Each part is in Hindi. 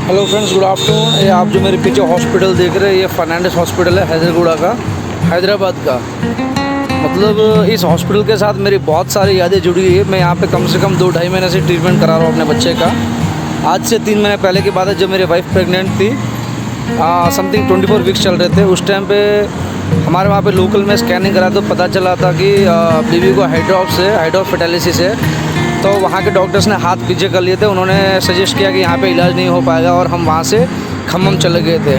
Hello friends, good afternoon. ये आप जो मेरे पीछे हॉस्पिटल देख रहे हैं, ये फर्नांडिस हॉस्पिटल है हैदरगुड़ा का, हैदराबाद का। मतलब इस हॉस्पिटल के साथ मेरी बहुत सारी यादें जुड़ी हुई है। मैं यहाँ पे कम से कम 2-2.5 महीने से ट्रीटमेंट करा रहा हूँ अपने बच्चे का। आज से 3 महीने पहले की बात है, जब मेरी वाइफ प्रेग्नेंट थी, समथिंग 24 वीक्स चल रहे थे। उस टाइम पे हमारे वहाँ पे लोकल में स्कैनिंग करा तो पता चला था कि बेबी को हाइड्रोफेटालिसिस है। तो वहाँ के डॉक्टर्स ने हाथ पीछे कर लिए थे। उन्होंने सजेस्ट किया कि यहाँ पे इलाज नहीं हो पाएगा और हम वहाँ से खम्मम चले गए थे।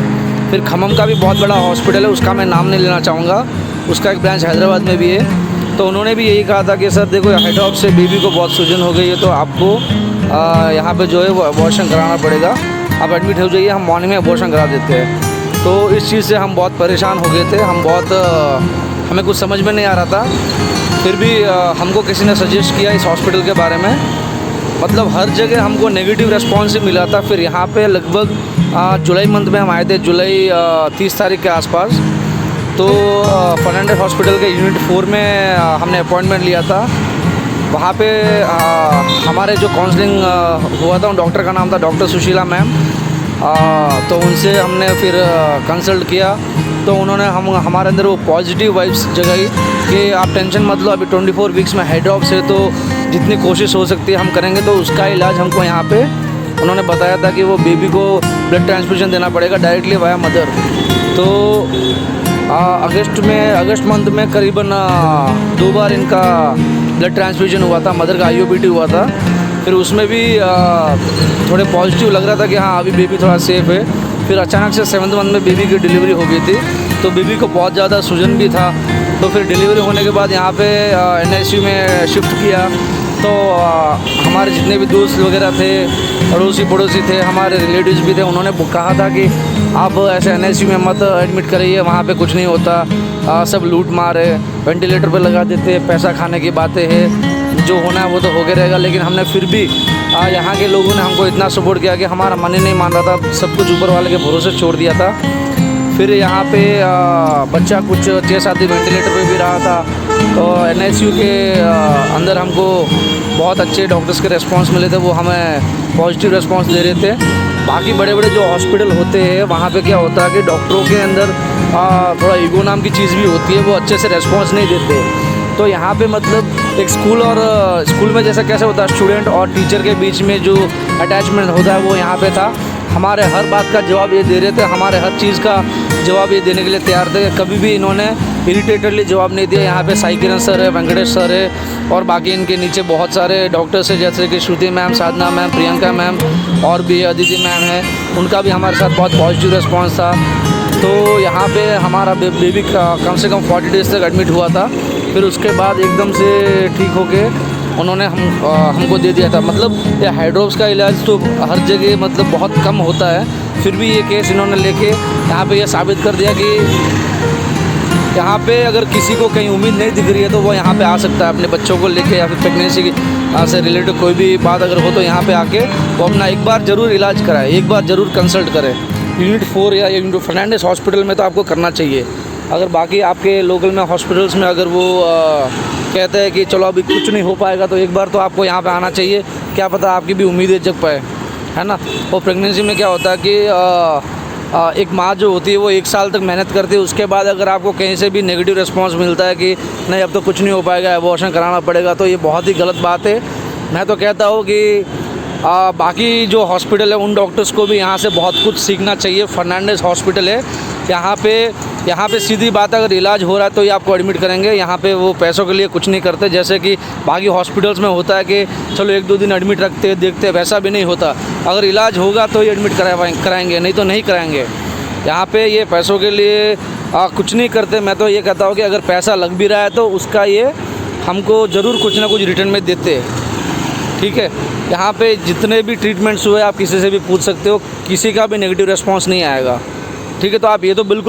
फिर खम्मम का भी बहुत बड़ा हॉस्पिटल है, उसका मैं नाम नहीं लेना चाहूँगा, उसका एक ब्रांच हैदराबाद में भी है। तो उन्होंने भी यही कहा था कि सर देखो, हाइड्रोप से बेबी को बहुत सूजन हो गई है, तो आपको यहाँ पे जो है वो अबॉर्शन कराना पड़ेगा, आप एडमिट हो जाइए, हम मॉर्निंग में अबॉर्शन करा देते हैं। तो इस चीज़ से हम बहुत परेशान हो गए थे। हमें कुछ समझ में नहीं आ रहा था। फिर भी हमको किसी ने सजेस्ट किया इस हॉस्पिटल के बारे में। मतलब हर जगह हमको नेगेटिव रिस्पॉन्स ही मिला था। फिर यहाँ पे लगभग जुलाई मंथ में हम आए थे, जुलाई 30 तारीख के आसपास। तो फर्नांडिस हॉस्पिटल के यूनिट 4 में हमने अपॉइंटमेंट लिया था। वहाँ पे हमारे जो काउंसलिंग हुआ था, उन डॉक्टर का नाम था डॉक्टर सुशीला मैम। तो उनसे हमने फिर कंसल्ट किया। तो उन्होंने हमारे अंदर वो पॉजिटिव वाइब्स जगाई कि आप टेंशन मत लो, अभी 24 वीक्स में हाइड्रोप्स है, तो जितनी कोशिश हो सकती है हम करेंगे। तो उसका इलाज हमको यहाँ पे उन्होंने बताया था कि वो बेबी को ब्लड ट्रांसफ्यूजन देना पड़ेगा डायरेक्टली वाया मदर। तो अगस्त मंथ में करीबन 2 बार इनका ब्लड ट्रांसफ्यूजन हुआ था, मदर का IUPT हुआ था। फिर उसमें भी थोड़े पॉजिटिव लग रहा था कि हाँ अभी बेबी थोड़ा सेफ़ है। फिर अचानक से 7th मंथ में बेबी की डिलीवरी हो गई थी। तो बेबी को बहुत ज़्यादा सूजन भी था। तो फिर डिलीवरी होने के बाद यहाँ पे NICU में शिफ्ट किया। तो हमारे जितने भी दोस्त वगैरह थे, अड़ोसी पड़ोसी थे, हमारे रिलेटिव्स भी थे, उन्होंने कहा था कि आप ऐसे NICU में मत एडमिट करिए, वहाँ पे कुछ नहीं होता, सब लूट मार है, वेंटिलेटर पे लगा देते हैं, पैसा खाने की बातें हैं, जो होना है वो तो होके रहेगा। लेकिन हमने फिर भी यहाँ के लोगों ने हमको इतना सपोर्ट किया कि हमारा मन ही नहीं मान रहा था, सब कुछ ऊपर वाले के भरोसे छोड़ दिया था। फिर यहाँ पे बच्चा कुछ 6-7 दिन वेंटिलेटर पे भी रहा था। तो NICU के अंदर हमको बहुत अच्छे डॉक्टर्स के रेस्पॉन्स मिले थे, वो हमें पॉजिटिव रेस्पॉन्स दे रहे थे। बाकी बड़े बड़े जो हॉस्पिटल होते हैं, वहाँ पे क्या होता है कि डॉक्टरों के अंदर थोड़ा ईगो नाम की चीज़ भी होती है, वो अच्छे से रेस्पॉन्स नहीं देते। तो यहाँ पे मतलब एक स्कूल में जैसा कैसे होता है, स्टूडेंट और टीचर के बीच में जो अटैचमेंट होता है, वो यहाँ पे था। हमारे हर बात का जवाब ये दे रहे थे, हमारे हर चीज़ का जवाब ये देने के लिए तैयार थे। कभी भी इन्होंने इरिटेटेडली जवाब नहीं दिया। यहाँ पे साई किरण सर है, वेंकटेश सर है, और बाकी इनके नीचे बहुत सारे डॉक्टर्स हैं, जैसे कि श्रुति मैम, साधना मैम, प्रियंका मैम, और भी अदिति मैम है। उनका भी हमारे साथ बहुत पॉजिटिव रिस्पॉन्स था। तो यहाँ पे हमारा बेबी का कम से कम 40 डेज़ तक एडमिट हुआ था। फिर उसके बाद एकदम से ठीक होके उन्होंने हमको दे दिया था। मतलब ये हाइड्रोप्स का इलाज तो हर जगह मतलब बहुत कम होता है, फिर भी ये केस इन्होंने लेके यहाँ पे ये साबित कर दिया कि यहाँ पे अगर किसी को कहीं उम्मीद नहीं दिख रही है तो वो यहाँ पे आ सकता है अपने बच्चों को लेके, या फिर प्रेगनेंसी की से रिलेटेड कोई भी बात अगर हो तो यहाँ पे आके वो अपना एक बार ज़रूर इलाज कराए, एक बार ज़रूर कंसल्ट करें। यूनिट 4 या यूनिट फर्नांडिस हॉस्पिटल में तो आपको करना चाहिए। अगर बाकी आपके लोकल में हॉस्पिटल्स में अगर वो कहते हैं कि चलो अभी कुछ नहीं हो पाएगा, तो एक बार तो आपको यहाँ पे आना चाहिए, क्या पता आपकी भी उम्मीदें जग पाए, है ना। और प्रेगनेंसी में क्या होता है कि एक माँ जो होती है वो 1 साल तक मेहनत करती है, उसके बाद अगर आपको कहीं से भी नेगेटिव रिस्पांस मिलता है कि नहीं अब तो कुछ नहीं हो पाएगा, अबॉर्शन कराना पड़ेगा, तो ये बहुत ही गलत बात है। मैं तो कहता हूँ कि बाकी जो हॉस्पिटल है उन डॉक्टर्स को भी यहाँ से बहुत कुछ सीखना चाहिए। फर्नांडिस हॉस्पिटल है यहाँ पे सीधी बात, अगर इलाज हो रहा है तो ये आपको एडमिट करेंगे। यहाँ पे वो पैसों के लिए कुछ नहीं करते, जैसे कि बाकी हॉस्पिटल्स में होता है कि चलो 1-2 दिन एडमिट रखते हैं, देखते हैं, वैसा भी नहीं होता। अगर इलाज होगा तो ये एडमिट कराएंगे, नहीं तो नहीं कराएंगे। यहाँ पे ये पैसों के लिए कुछ नहीं करते। मैं तो ये कहता हूँ कि अगर पैसा लग भी रहा है तो उसका ये हमको ज़रूर कुछ ना कुछ रिटर्न में देते हैं, ठीक है। यहाँ पे जितने भी ट्रीटमेंट्स हुए आप किसी से भी पूछ सकते हो, किसी का भी नेगेटिव रिस्पॉन्स नहीं आएगा, ठीक है। तो आप ये तो बिल्कुल